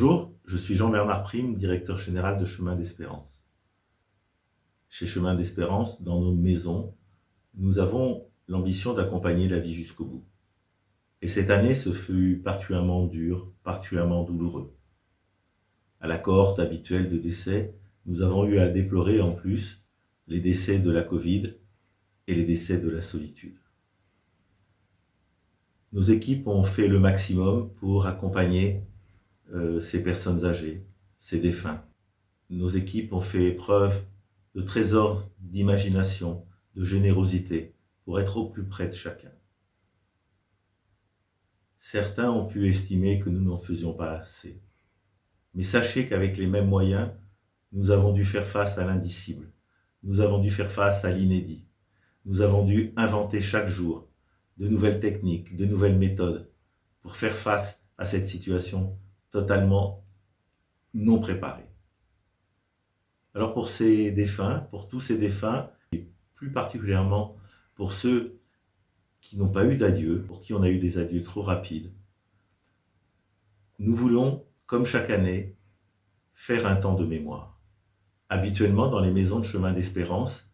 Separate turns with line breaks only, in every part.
Bonjour, je suis Jean-Bernard Prime, directeur général de Chemin d'Espérance. Chez Chemin d'Espérance, dans nos maisons, nous avons l'ambition d'accompagner la vie jusqu'au bout. Et cette année, ce fut particulièrement dur, particulièrement douloureux. À la cohorte habituelle de décès, nous avons eu à déplorer en plus les décès de la Covid et les décès de la solitude. Nos équipes ont fait le maximum pour accompagner ces personnes âgées, ces défunts. Nos équipes ont fait preuve de trésor d'imagination, de générosité, pour être au plus près de chacun. Certains ont pu estimer que nous n'en faisions pas assez. Mais sachez qu'avec les mêmes moyens, nous avons dû faire face à l'indicible. Nous avons dû faire face à l'inédit. Nous avons dû inventer chaque jour de nouvelles techniques, de nouvelles méthodes pour faire face à cette situation totalement non préparée. Alors pour ces défunts, pour tous ces défunts, et plus particulièrement pour ceux qui n'ont pas eu d'adieu, pour qui on a eu des adieux trop rapides, nous voulons, comme chaque année, faire un temps de mémoire. Habituellement, dans les maisons de Chemin d'Espérance,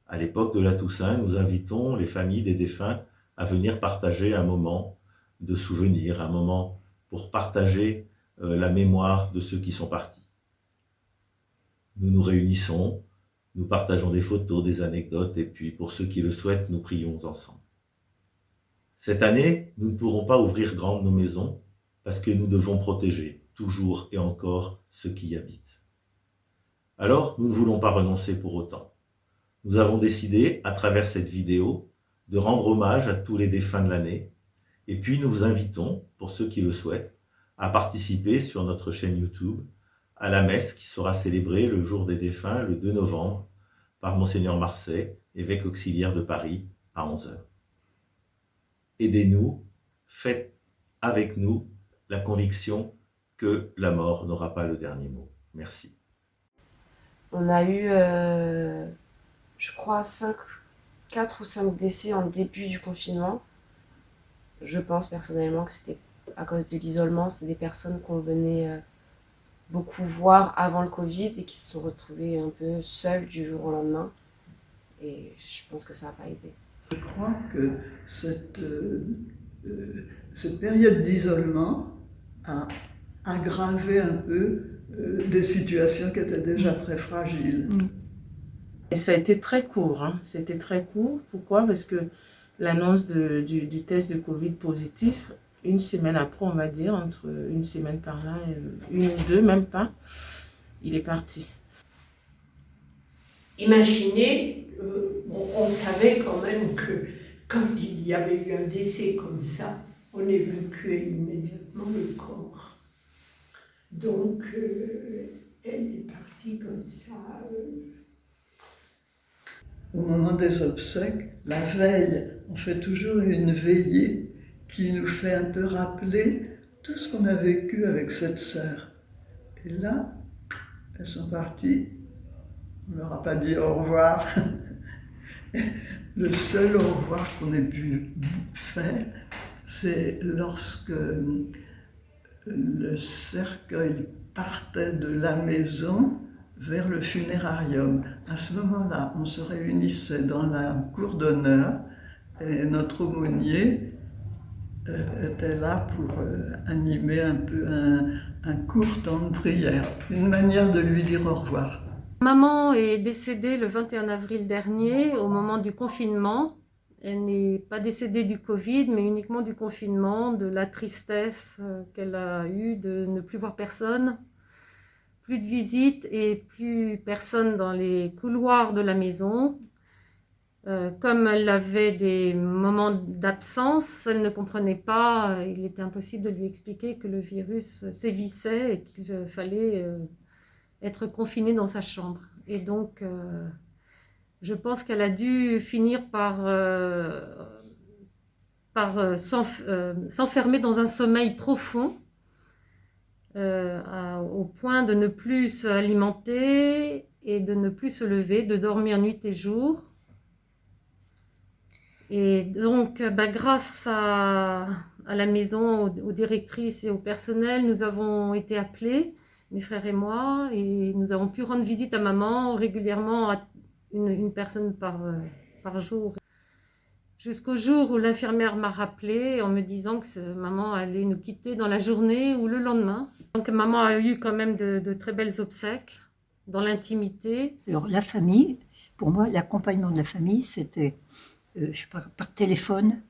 à l'époque de la Toussaint, nous invitons les familles des défunts à venir partager un moment de souvenir, un moment pour partager la mémoire de ceux qui sont partis. Nous nous réunissons, nous partageons des photos, des anecdotes, et puis pour ceux qui le souhaitent, nous prions ensemble. Cette année, nous ne pourrons pas ouvrir grandes nos maisons parce que nous devons protéger toujours et encore ceux qui y habitent. Alors, nous ne voulons pas renoncer pour autant. Nous avons décidé, à travers cette vidéo, de rendre hommage à tous les défunts de l'année, et puis nous vous invitons, pour ceux qui le souhaitent, à participer sur notre chaîne YouTube à la messe qui sera célébrée le jour des défunts, le 2 novembre, par Monseigneur Marseille, évêque auxiliaire de Paris, à 11h. Aidez-nous, faites avec nous la conviction que la mort n'aura pas le dernier mot. Merci.
On a eu, je crois, 4 ou 5 décès en début du confinement. Je pense personnellement que c'était à cause de l'isolement. C'était des personnes qu'on venait beaucoup voir avant le Covid et qui se sont retrouvées un peu seules du jour au lendemain. Et je pense que ça n'a pas aidé.
Je crois que cette période d'isolement a aggravé un peu des situations qui étaient déjà très fragiles.
Et ça a été très court, hein. C'était très court. Pourquoi? Parce que l'annonce du test de Covid positif, une semaine après, on va dire, entre une semaine par là, une ou deux, même pas, il est parti.
Imaginez, on savait quand même que quand il y avait eu un décès comme ça, on évacuait immédiatement le corps. Donc, elle est partie comme ça.
Au moment des obsèques, la veille, on fait toujours une veillée qui nous fait un peu rappeler tout ce qu'on a vécu avec cette sœur. Et là, elles sont parties. On ne leur a pas dit au revoir. Le seul au revoir qu'on ait pu faire, c'est lorsque le cercueil partait de la maison vers le funérarium. À ce moment-là, on se réunissait dans la cour d'honneur et notre aumônier était là pour animer un peu un court temps de prière, une manière de lui dire au revoir.
Maman est décédée le 21 avril dernier au moment du confinement. Elle n'est pas décédée du Covid, mais uniquement du confinement, de la tristesse qu'elle a eue de ne plus voir personne, plus de visites et plus personne dans les couloirs de la maison. Comme elle avait des moments d'absence, elle ne comprenait pas, il était impossible de lui expliquer que le virus sévissait et qu'il fallait être confinée dans sa chambre. Et donc, je pense qu'elle a dû finir par s'enfermer dans un sommeil profond, au point de ne plus s'alimenter et de ne plus se lever, de dormir nuit et jour. Et donc, grâce à à la maison, aux directrices et au personnel, nous avons été appelés, mes frères et moi, et nous avons pu rendre visite à maman régulièrement, à une personne par jour. Jusqu'au jour où l'infirmière m'a rappelé en me disant que maman allait nous quitter dans la journée ou le lendemain. Donc maman a eu quand même de très belles obsèques dans l'intimité.
Alors la famille, pour moi, l'accompagnement de la famille, c'était par téléphone,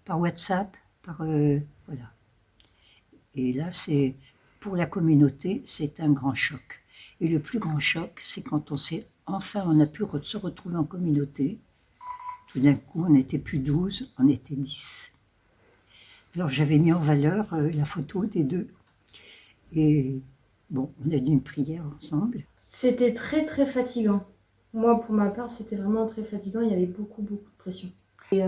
par WhatsApp, voilà. Et là, c'est pour la communauté, c'est un grand choc. Et le plus grand choc, c'est quand on a pu se retrouver en communauté. Tout d'un coup, on n'était plus 12, on était 10. Alors j'avais mis en valeur la photo des deux. Et bon, on a dit une prière ensemble.
C'était très très fatigant. Moi, pour ma part, c'était vraiment très fatigant. Il y avait beaucoup de pression.
Et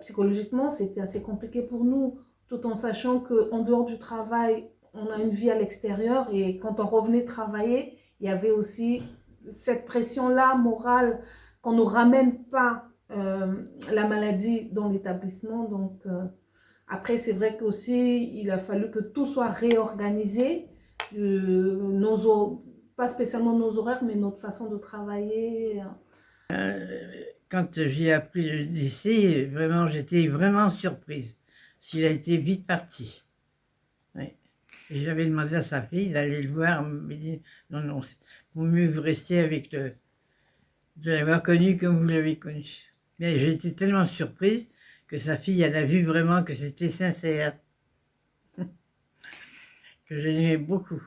psychologiquement, c'était assez compliqué pour nous, tout en sachant qu'en dehors du travail, on a une vie à l'extérieur. Et quand on revenait travailler, il y avait aussi cette pression-là morale qu'on ne ramène pas la maladie dans l'établissement. Donc après, c'est vrai qu'aussi, il a fallu que tout soit réorganisé, pas spécialement nos horaires, mais notre façon de travailler.
Quand j'ai appris le décès, vraiment, j'étais vraiment surprise. S'il a été vite parti. Oui. Et j'avais demandé à sa fille d'aller le voir, me dit non, vaut mieux vous rester avec de l'avoir connu comme vous l'avez connu. Mais j'ai été tellement surprise que sa fille, elle a vu vraiment que c'était sincère. Que je l'aimais beaucoup.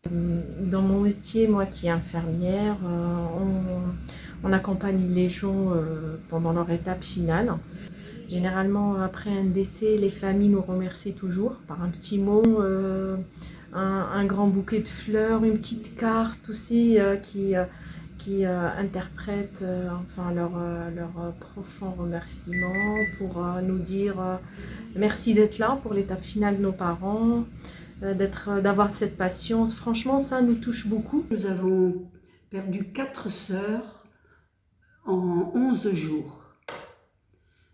Dans mon métier, moi qui est infirmière, on accompagne les gens pendant leur étape finale. Généralement, après un décès, les familles nous remercient toujours par un petit mot, un grand bouquet de fleurs, une petite carte aussi qui interprètent leur profond remerciement pour nous dire merci d'être là pour l'étape finale de nos parents, d'avoir cette patience. Franchement, ça nous touche beaucoup.
Nous avons perdu 4 sœurs en 11 jours.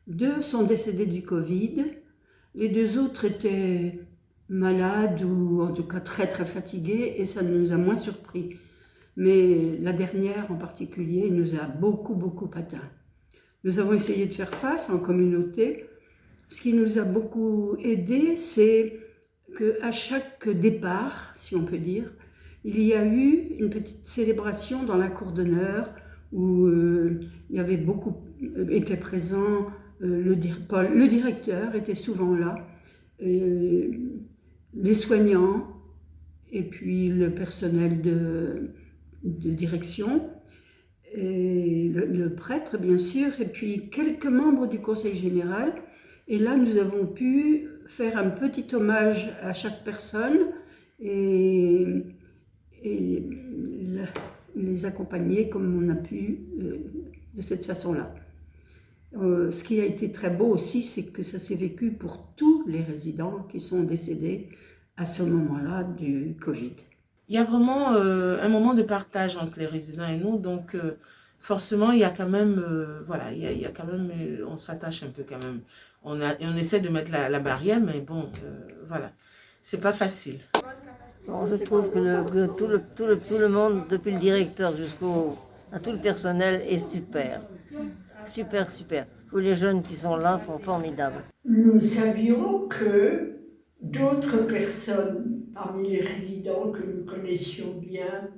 2 sont décédées du Covid, les 2 autres étaient malades ou en tout cas très très fatiguées et ça nous a moins surpris. Mais la dernière en particulier nous a beaucoup atteint. Nous avons essayé de faire face en communauté. Ce qui nous a beaucoup aidé, c'est qu'à chaque départ, si on peut dire, il y a eu une petite célébration dans la cour d'honneur où il y avait beaucoup étaient présents. Le directeur était souvent là, les soignants et puis le personnel de direction, et le prêtre bien sûr, et puis quelques membres du conseil général. Et là, nous avons pu faire un petit hommage à chaque personne et les accompagner comme on a pu de cette façon-là. Ce qui a été très beau aussi, c'est que ça s'est vécu pour tous les résidents qui sont décédés à ce moment-là du Covid.
Il y a vraiment un moment de partage entre les résidents et nous, donc forcément il y a quand même, il y a quand même, on s'attache un peu quand même. On essaie de mettre la barrière, mais bon, voilà, c'est pas facile.
Bon, je trouve que tout le monde, depuis le directeur à tout le personnel, est super. Super. Tous les jeunes qui sont là sont formidables.
Nous savions que d'autres personnes parmi les résidents que nous connaissions bien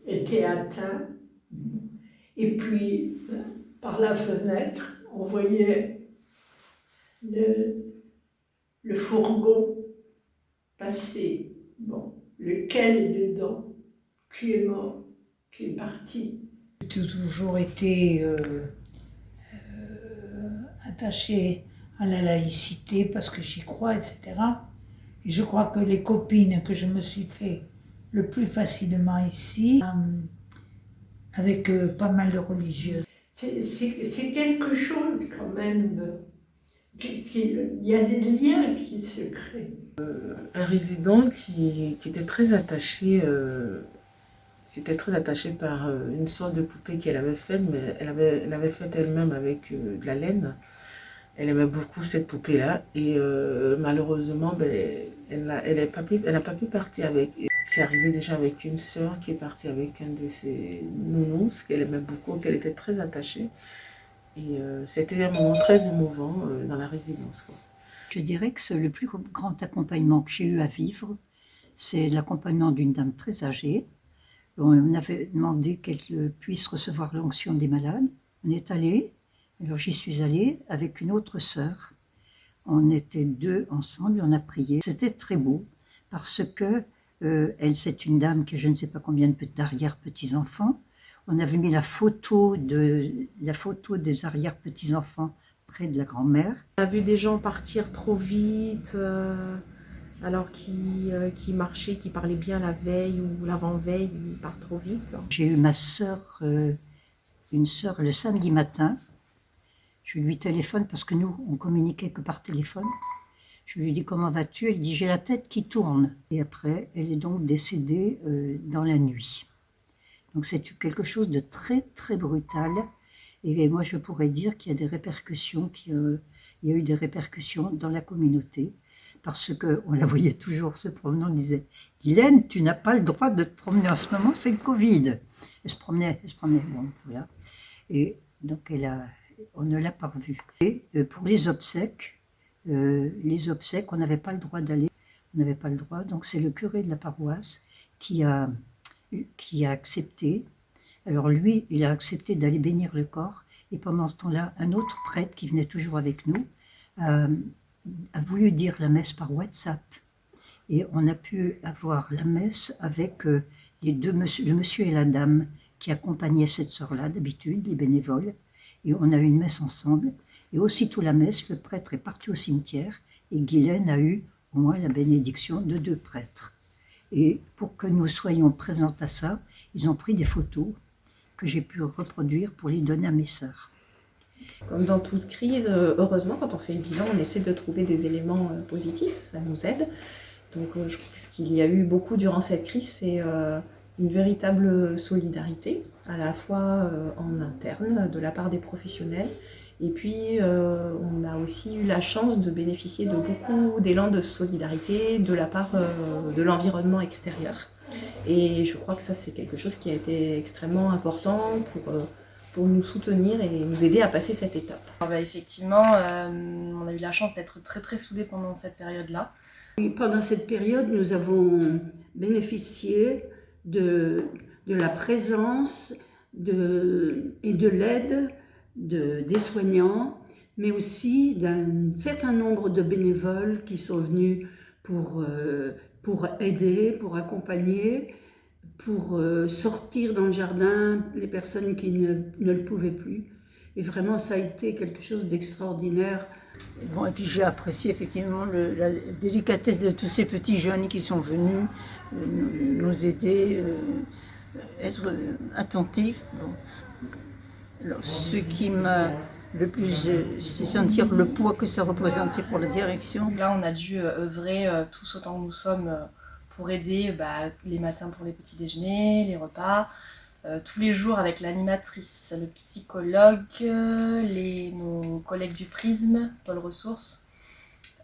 étaient atteints. Et puis, par la fenêtre, on voyait le fourgon passer. Bon, lequel est dedans, qui est mort, qui est parti.
J'ai toujours été attachée à la laïcité parce que j'y crois, etc. Et je crois que les copines que je me suis fait le plus facilement ici, avec pas mal de religieuses.
C'est quelque chose quand même, il y a des liens qui se créent.
Un résident qui était très attaché par une sorte de poupée qu'elle avait faite, mais elle avait faite elle-même avec de la laine. Elle aimait beaucoup cette poupée-là et malheureusement, elle n'a pas pu partir avec. C'est arrivé déjà avec une sœur qui est partie avec un de ses nounous qu'elle aimait beaucoup, qu'elle était très attachée. Et c'était un moment très émouvant dans la résidence, quoi.
Je dirais que le plus grand accompagnement que j'ai eu à vivre, c'est l'accompagnement d'une dame très âgée. On avait demandé qu'elle puisse recevoir l'onction des malades. On est allé, alors j'y suis allée avec une autre sœur. On était deux ensemble, on a prié. C'était très beau parce que elle, c'est une dame qui a je ne sais pas combien d'arrière-petits-enfants. On avait mis la photo des arrière-petits-enfants près de la grand-mère.
On a vu des gens partir trop vite, alors qui marchaient, qui parlaient bien la veille ou l'avant-veille, ils partent trop vite.
J'ai eu ma sœur, une sœur le samedi matin. Je lui téléphone parce que nous, on communiquait que par téléphone. Je lui dis comment vas-tu? Elle dit j'ai la tête qui tourne. Et après, elle est donc décédée dans la nuit. Donc c'est quelque chose de très très brutal. Et moi je pourrais dire qu'il y a des répercussions, il y a eu des répercussions dans la communauté. Parce qu'on la voyait toujours se promener, on disait « Guylaine, tu n'as pas le droit de te promener en ce moment, c'est le Covid ». Elle se promenait, bon voilà. Et donc on ne l'a pas revue. Et pour les obsèques, on n'avait pas le droit d'aller, on n'avait pas le droit. Donc c'est le curé de la paroisse qui a accepté. Alors lui, il a accepté d'aller bénir le corps. Et pendant ce temps-là, un autre prêtre qui venait toujours avec nous a voulu dire la messe par WhatsApp. Et on a pu avoir la messe avec le monsieur et la dame qui accompagnaient cette sœur-là, d'habitude, les bénévoles. Et on a eu une messe ensemble. Et aussitôt la messe, le prêtre est parti au cimetière et Guylaine a eu au moins la bénédiction de 2 prêtres. Et pour que nous soyons présentes à ça, ils ont pris des photos que j'ai pu reproduire pour les donner à mes sœurs.
Comme dans toute crise, heureusement, quand on fait le bilan, on essaie de trouver des éléments positifs, ça nous aide. Donc je crois que ce qu'il y a eu beaucoup durant cette crise, c'est une véritable solidarité, à la fois en interne, de la part des professionnels, et puis on a aussi eu la chance de bénéficier de beaucoup d'élan de solidarité de la part de l'environnement extérieur. Et je crois que ça, c'est quelque chose qui a été extrêmement important pour nous soutenir et nous aider à passer cette étape.
Effectivement, on a eu la chance d'être très très soudés pendant cette période-là.
Pendant cette période, nous avons bénéficié de la présence et de l'aide des soignants, mais aussi d'un certain nombre de bénévoles qui sont venus pour aider, pour accompagner, pour sortir dans le jardin les personnes qui ne le pouvaient plus. Et vraiment, ça a été quelque chose d'extraordinaire.
Bon, et puis j'ai apprécié effectivement la délicatesse de tous ces petits jeunes qui sont venus nous aider, être attentifs. Bon. Alors, ce qui m'a le plus, c'est sentir le poids que ça représentait pour la direction.
Là, on a dû œuvrer tous autant que nous sommes pour aider les matins pour les petits déjeuners, les repas, tous les jours avec l'animatrice, le psychologue, nos collègues du Prisme, Pôle Ressources,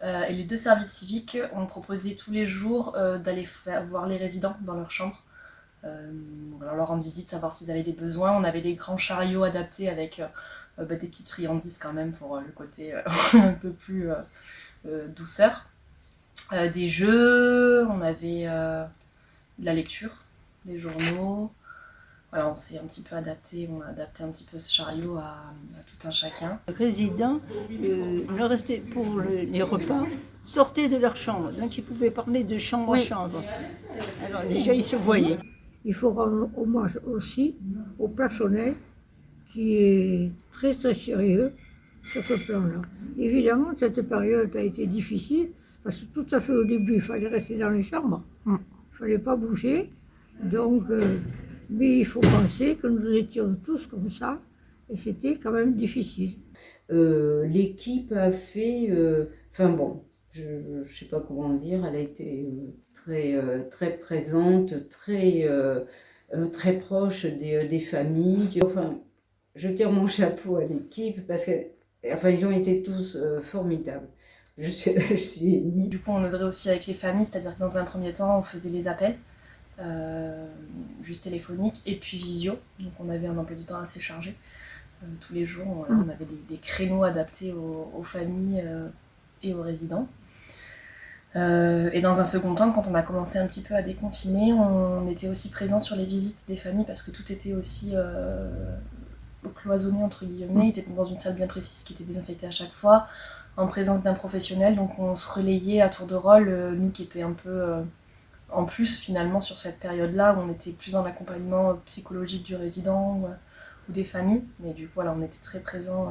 et les 2 services civiques ont proposé tous les jours d'aller voir les résidents dans leur chambre, leur rendre visite, savoir s'ils avaient des besoins. On avait des grands chariots adaptés avec des petites friandises quand même pour le côté un peu plus douceur. Des jeux, on avait de la lecture, des journaux. Voilà, on s'est un petit peu adapté, on a adapté un petit peu ce chariot à tout un chacun.
Les résidents, ne restaient pour les repas, sortaient de leur chambre, donc ils pouvaient parler de chambre à chambre. Alors déjà ils se voyaient.
Il faut rendre hommage aussi au personnel qui est très très sérieux sur ce plan-là. Évidemment, cette période a été difficile parce que tout à fait au début, il fallait rester dans les chambres, il ne fallait pas bouger. Donc, mais il faut penser que nous étions tous comme ça et c'était quand même difficile.
L'équipe a fait, je ne sais pas comment dire, elle a été très présente, très proche des familles. Enfin, je tire mon chapeau à l'équipe parce que Enfin, ils ont été tous formidables. Je suis émue.
Du coup, on œuvrait aussi avec les familles, c'est-à-dire que dans un premier temps, on faisait les appels, juste téléphoniques, et puis visio. Donc on avait un emploi du temps assez chargé. Tous les jours, on avait des créneaux adaptés aux familles et aux résidents. Et dans un second temps, quand on a commencé un petit peu à déconfiner, on était aussi présent sur les visites des familles parce que tout était aussi cloisonné entre guillemets. Ils étaient dans une salle bien précise qui était désinfectée à chaque fois, en présence d'un professionnel. Donc on se relayait à tour de rôle, nous qui étions un peu en plus finalement sur cette période-là où on était plus dans l'accompagnement psychologique du résident ou des familles. Mais du coup, voilà, on était très présents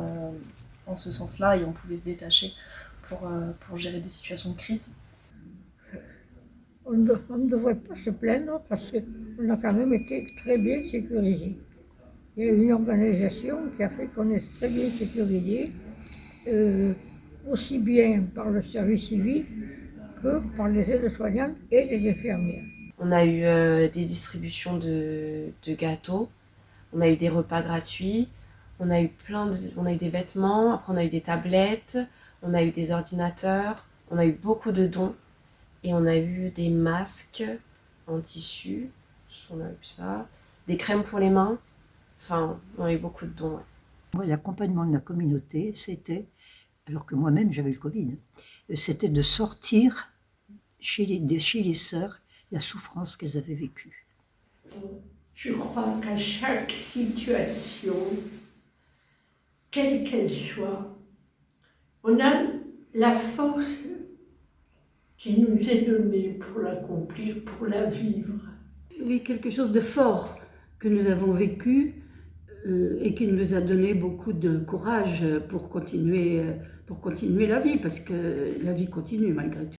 en ce sens-là et on pouvait se détacher pour gérer des situations de crise.
On ne devrait pas se plaindre parce qu'on a quand même été très bien sécurisés. Il y a une organisation qui a fait qu'on est très bien sécurisés, aussi bien par le service civique que par les aides-soignantes et les infirmières.
On a eu des distributions de gâteaux, on a eu des repas gratuits, on a eu des vêtements, après on a eu des tablettes, on a eu des ordinateurs, on a eu beaucoup de dons. Et on a eu des masques en tissu, on a eu ça, des crèmes pour les mains, enfin, on a eu beaucoup de dons. Ouais.
Moi, l'accompagnement de la communauté, c'était, alors que moi-même j'avais le Covid, c'était de sortir chez les sœurs la souffrance qu'elles avaient vécue.
Je crois qu'à chaque situation, quelle qu'elle soit, on a la force qui nous est donnée pour l'accomplir, pour la vivre.
Il y a quelque chose de fort que nous avons vécu et qui nous a donné beaucoup de courage pour continuer la vie, parce que la vie continue malgré tout.